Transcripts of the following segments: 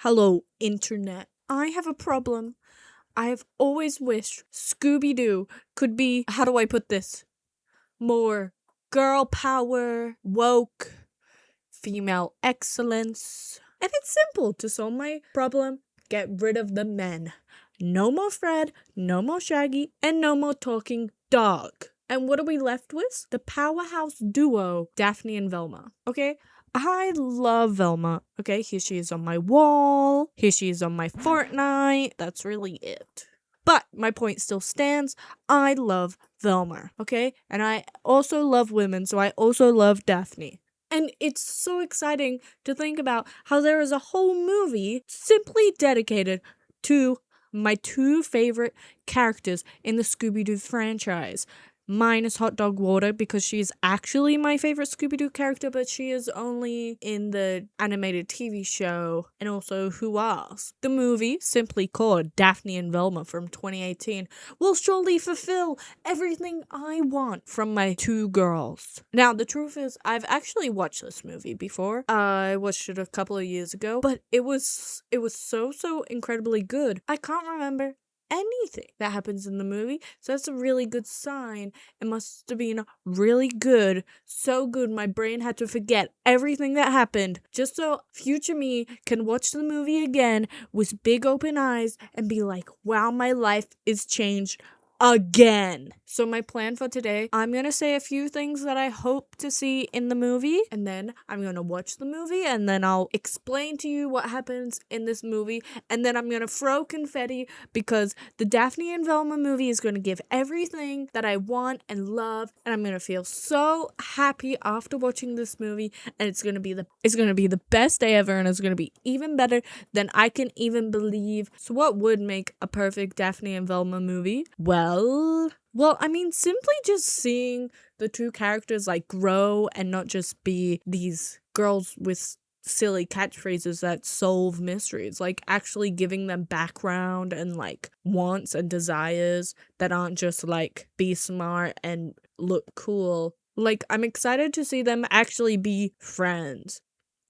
Hello, Internet. I have a problem. I have always wished Scooby-Doo could be, how do I put this? More girl power, woke, female excellence. And it's simple to solve my problem. Get rid of the men. No more Fred, no more Shaggy, and no more talking dog. And what are we left with? The powerhouse duo, Daphne and Velma. Okay? I love Velma. Okay, here she is on my wall. Here she is on my Fortnite. That's really it. But my point still stands. I love Velma. Okay? And I also love women, so I also love Daphne. And it's so exciting to think about how there is a whole movie simply dedicated to my two favorite characters in the Scooby-Doo franchise. Mine is Hot Dog Water because she is actually my favorite Scooby-Doo character, but she is only in the animated TV show, and also Who Else? The movie, simply called Daphne and Velma from 2018, will surely fulfill everything I want from my two girls. Now, the truth is, I've actually watched this movie before. I watched it a couple of years ago, but it was so incredibly good. I can't remember anything that happens in the movie, so that's a really good sign. It must have been really good, so good my brain had to forget everything that happened just so future me can watch the movie again with big open eyes and be like, wow, my life is changed again. So my plan for today, I'm gonna say a few things that I hope to see in the movie, and then I'm gonna watch the movie, and then I'll explain to you what happens in this movie, and then I'm gonna throw confetti because the Daphne and Velma movie is gonna give everything that I want and love, and I'm gonna feel so happy after watching this movie, and it's gonna be the best day ever, and it's gonna be even better than I can even believe. So what would make a perfect Daphne and Velma movie? Well, I mean, simply just seeing the two characters like grow and not just be these girls with silly catchphrases that solve mysteries, like actually giving them background and like wants and desires that aren't just like be smart and look cool. Like, I'm excited to see them actually be friends.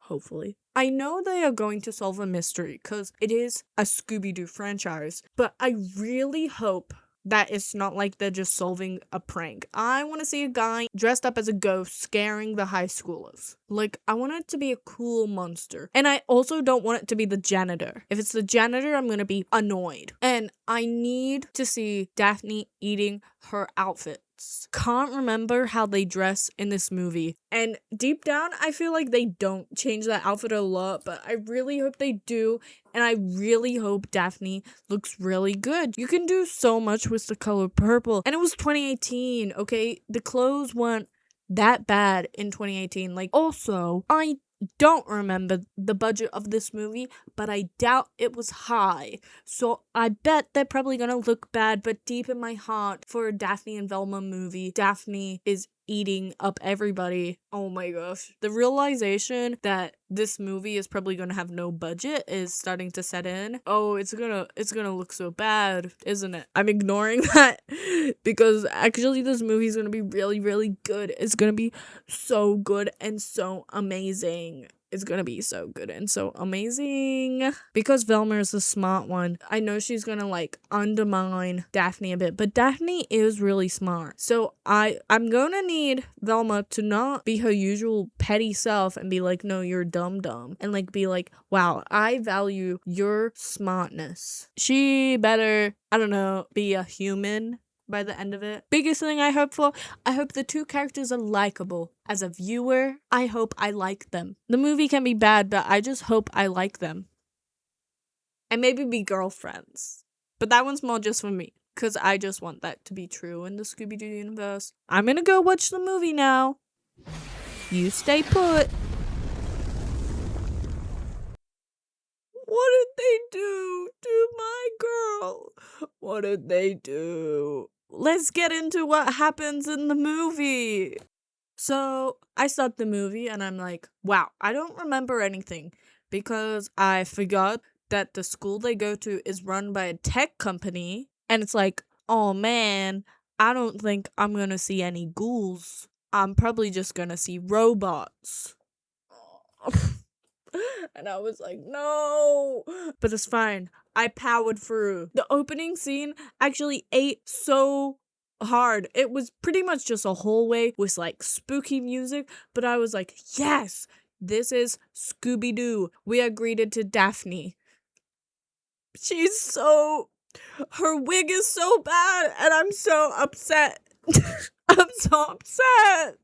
Hopefully. I know they are going to solve a mystery because it is a Scooby-Doo franchise, but I really hope that it's not like they're just solving a prank. I want to see a guy dressed up as a ghost scaring the high schoolers. Like, I want it to be a cool monster. And I also don't want it to be the janitor. If it's the janitor, I'm gonna be annoyed. And I need to see Daphne eating her outfits. Can't remember how they dress in this movie. And deep down, I feel like they don't change that outfit a lot, but I really hope they do. And I really hope Daphne looks really good. You can do so much with the color purple. And it was 2018, okay? The clothes weren't that bad in 2018. Like, also, I don't remember the budget of this movie, but I doubt it was high. So I bet they're probably gonna look bad, but deep in my heart, for a Daphne and Velma movie, Daphne is eating up everybody. Oh my gosh. The realization that this movie is probably gonna have no budget is starting to set in. Oh, it's gonna look so bad, isn't it? I'm ignoring that because actually this movie is gonna be really good. It's gonna be so good and so amazing. It's gonna be so good and so amazing. Because Velma is the smart one, I know she's gonna like undermine Daphne a bit, but Daphne is really smart. So I'm gonna need Velma to not be her usual petty self and be like, no, you're dumb, and like be like, wow, I value your smartness. She better, I don't know, be a human by the end of it. Biggest thing I hope for, I hope the two characters are likable. As a viewer, I hope I like them. The movie can be bad, but I just hope I like them. And maybe be girlfriends. But that one's more just for me, because I just want that to be true in the Scooby-Doo universe. I'm gonna go watch the movie now. You stay put. What did they do to my girl? What did they do? Let's get into what happens in the movie. So I start the movie and I'm like, wow, I don't remember anything because I forgot that the school they go to is run by a tech company. And it's like, oh man, I don't think I'm gonna see any ghouls. I'm probably just gonna see robots. And I was like, no, but it's fine. I powered through. The opening scene actually ate so hard. It was pretty much just a hallway with like spooky music, but I was like, yes, this is Scooby-Doo. We are greeted to Daphne. Her wig is so bad, and I'm so upset. I'm so upset.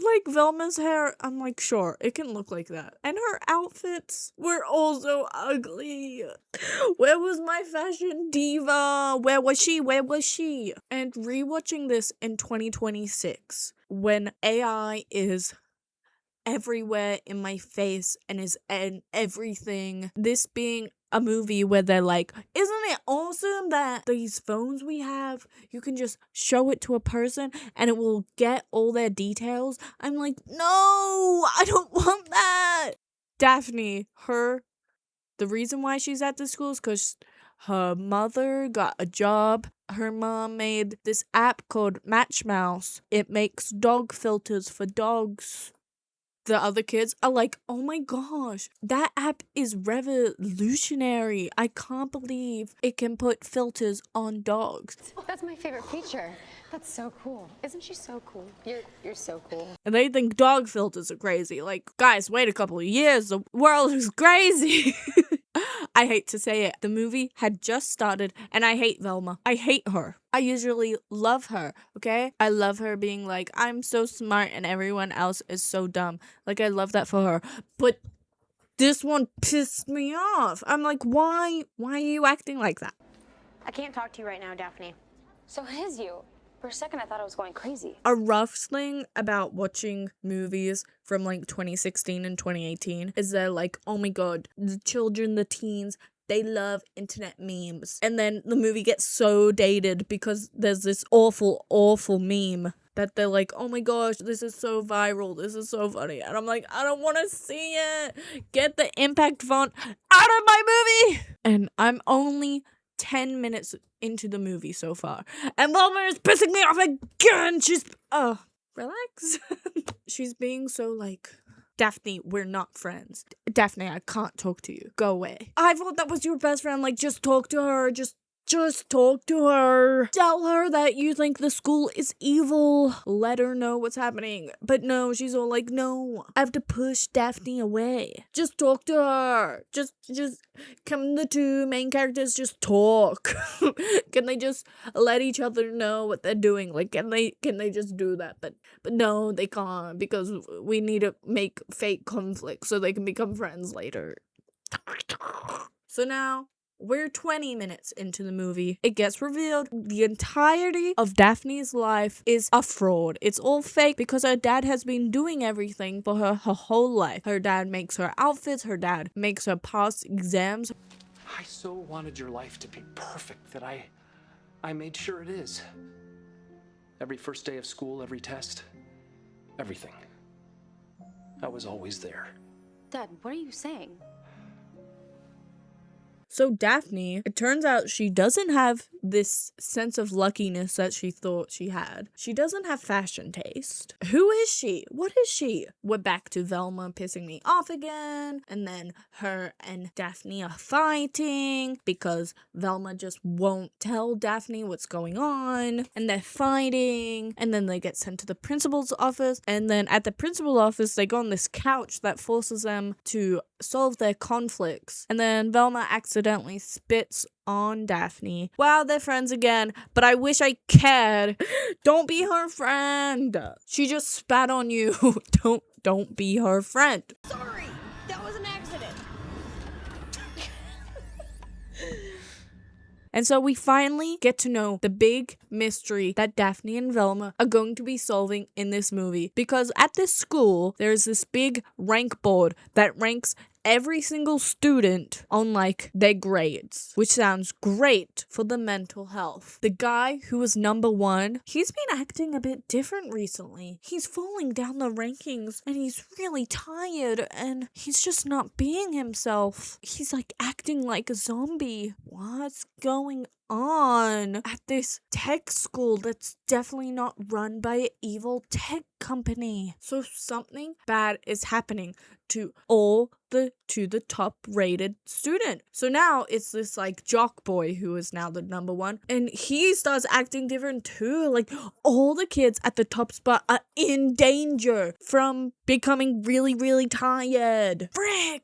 Like Velma's hair, I'm like, sure, it can look like that. And her outfits were also ugly. Where was my fashion diva? Where was she? And rewatching this in 2026, when AI is everywhere in my face and is in everything, this being a movie where they're like, isn't it awesome that these phones we have, you can just show it to a person and it will get all their details? I'm like, no, I don't want that. Daphne, the reason why she's at this school is because her mother got a job. Her mom made this app called Match Mouse. It makes dog filters for dogs. The other kids are like, oh my gosh, that app is revolutionary. I can't believe it can put filters on dogs. That's my favorite feature. That's so cool. Isn't she so cool? You're so cool. And they think dog filters are crazy. Like, guys, wait a couple of years. The world is crazy. I hate to say it. The movie had just started and I hate Velma. I hate her. I usually love her, okay? I love her being like, I'm so smart and everyone else is so dumb. Like, I love that for her. But this one pissed me off. I'm like, why are you acting like that? I can't talk to you right now, Daphne. So it is you. For a second, I thought I was going crazy. A rough thing about watching movies from like 2016 and 2018 is that like, oh my god, the children, the teens, they love internet memes. And then the movie gets so dated because there's this awful, awful meme that they're like, oh my gosh, this is so viral, this is so funny. And I'm like, I don't want to see it. Get the impact font out of my movie. And I'm only 10 minutes into the movie so far. And Velma is pissing me off again. She's, relax. She's being so like, Daphne, we're not friends. Daphne, I can't talk to you. Go away. I thought that was your best friend. Like, just talk to her. Just talk to her. Tell her that you think the school is evil. Let her know what's happening. But no, she's all like, no, I have to push Daphne away. Just talk to her. Just can the two main characters just talk? Can they just let each other know what they're doing? Like, can they just do that? But no, they can't, because we need to make fake conflict so they can become friends later. So now, we're 20 minutes into the movie. It gets revealed the entirety of Daphne's life is a fraud. It's all fake because her dad has been doing everything for her whole life. Her dad makes her outfits. Her dad makes her pass exams. I so wanted your life to be perfect that I made sure it is. Every first day of school, every test, everything. I was always there. Dad, what are you saying? So Daphne, it turns out she doesn't have this sense of luckiness that she thought she had. She doesn't have fashion taste. Who is she? What is she? We're back to Velma pissing me off again. And then her and Daphne are fighting because Velma just won't tell Daphne what's going on. And they're fighting. And then they get sent to the principal's office. And then at the principal's office, they go on this couch that forces them to solve their conflicts. And then Velma accidentally spits on Daphne. Wow, they're friends again, but I wish I cared. Don't be her friend. She just spat on you. Don't be her friend. Sorry, that was an accident. And so we finally get to know the big mystery that Daphne and Velma are going to be solving in this movie. Because at this school, there's this big rank board that ranks every single student on like their grades, which sounds great for the mental health. The guy who was number 1, he's been acting a bit different recently. He's falling down the rankings and he's really tired and he's just not being himself. He's like acting like a zombie. What's going on at this tech school that's definitely not run by an evil tech company? So something bad is happening. to the top rated student. So now it's this like jock boy who is now the number one, and he starts acting different too. Like all the kids at the top spot are in danger from becoming really, really tired. Frick,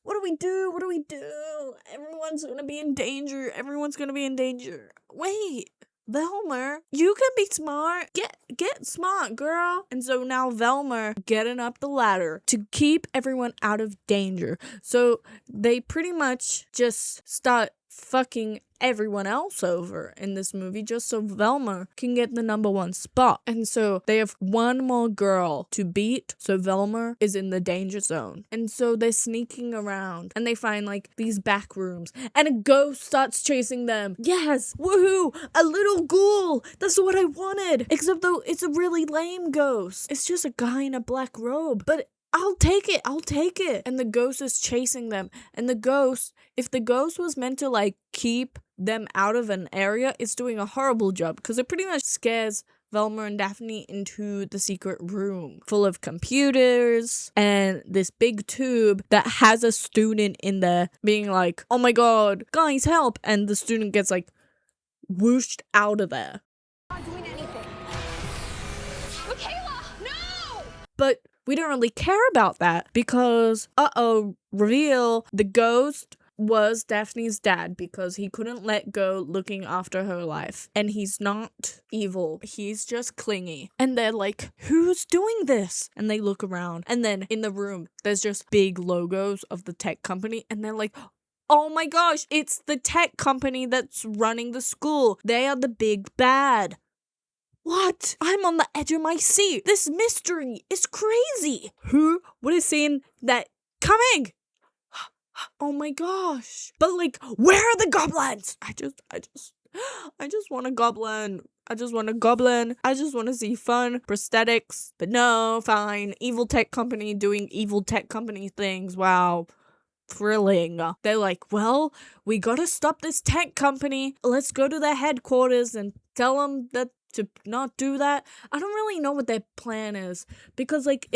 what do we do? What do we do? Everyone's gonna be in danger. Everyone's gonna be in danger. Wait, Velma, you can be smart. Get smart, girl. And so now Velma getting up the ladder to keep everyone out of danger. So they pretty much just start fucking everyone else over in this movie just so Velma can get the number one spot. And so they have one more girl to beat, so Velma is in the danger zone. And so they're sneaking around and they find like these back rooms and a ghost starts chasing them. Yes, woohoo, a little ghoul. That's what I wanted. Except though it's a really lame ghost. It's just a guy in a black robe. But I'll take it. And the ghost is chasing them. And the ghost, if the ghost was meant to like keep them out of an area, it's doing a horrible job because it pretty much scares Velma and Daphne into the secret room full of computers and this big tube that has a student in there being like, oh my god, guys, help. And the student gets like whooshed out of there. Not doing anything. Michaela, no! But we don't really care about that because, reveal, the ghost was Daphne's dad because he couldn't let go looking after her life. And he's not evil. He's just clingy. And they're like, who's doing this? And they look around. And then in the room, there's just big logos of the tech company. And they're like, oh my gosh, it's the tech company that's running the school. They are the big bad. What? I'm on the edge of my seat. This mystery is crazy. Who would have seen that coming? Oh my gosh. But like, where are the goblins? I just want a goblin. I just want a goblin. I just want to see fun prosthetics. But no, fine. Evil tech company doing evil tech company things. Wow. Thrilling. They're like, well, we gotta stop this tech company. Let's go to their headquarters and tell them that to not do that. I don't really know what their plan is because like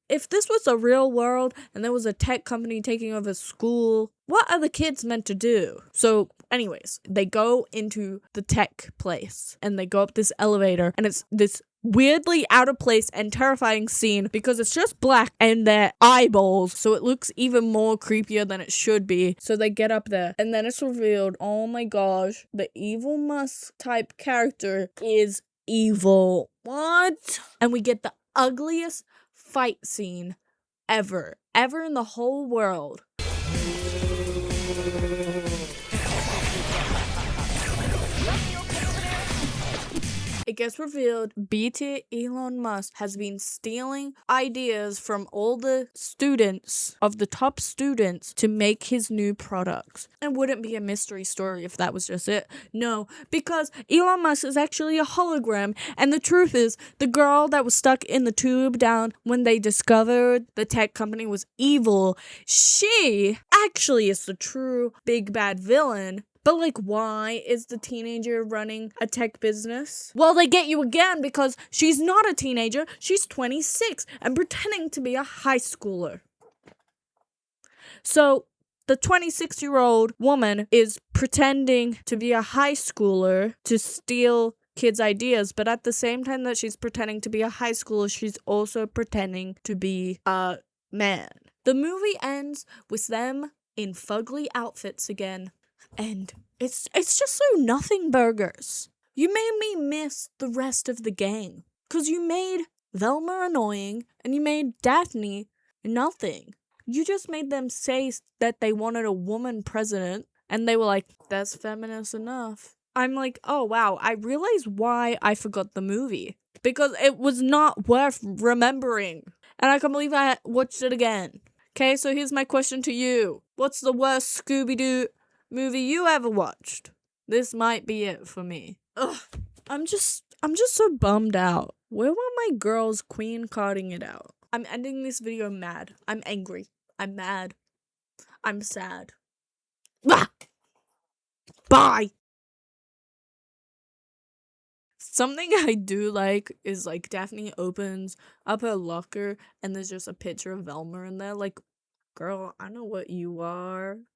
if this was a real world and there was a tech company taking over school, what are the kids meant to do? So anyways, they go into the tech place and they go up this elevator and it's this weirdly out of place and terrifying scene because it's just black and their eyeballs, so it looks even more creepier than it should be. So they get up there and then it's revealed, oh my gosh, the evil Musk type character is evil. What? And we get the ugliest fight scene ever in the whole world. It gets revealed BT Elon Musk has been stealing ideas from all the students of the top students to make his new products. It wouldn't be a mystery story if that was just it. No, because Elon Musk is actually a hologram, and the truth is the girl that was stuck in the tube down when they discovered the tech company was evil, she actually is the true big bad villain. But like, why is the teenager running a tech business? Well, they get you again because she's not a teenager. She's 26 and pretending to be a high schooler. So the 26-year-old woman is pretending to be a high schooler to steal kids' ideas. But at the same time that she's pretending to be a high schooler, she's also pretending to be a man. The movie ends with them in fugly outfits again. And it's just so nothing burgers. You made me miss the rest of the gang. Because you made Velma annoying and you made Daphne nothing. You just made them say that they wanted a woman president and they were like, that's feminist enough. I'm like, oh wow, I realized why I forgot the movie. Because it was not worth remembering. And I can't believe I watched it again. Okay, so here's my question to you. What's the worst Scooby-Doo movie you ever watched? This might be it for me. Ugh, I'm just so bummed out. Where were my girls queen carding it out? I'm ending this video mad. I'm angry. I'm mad. I'm sad. Bye. Something I do like is like Daphne opens up her locker and there's just a picture of Velma in there. Like, girl, I know what you are.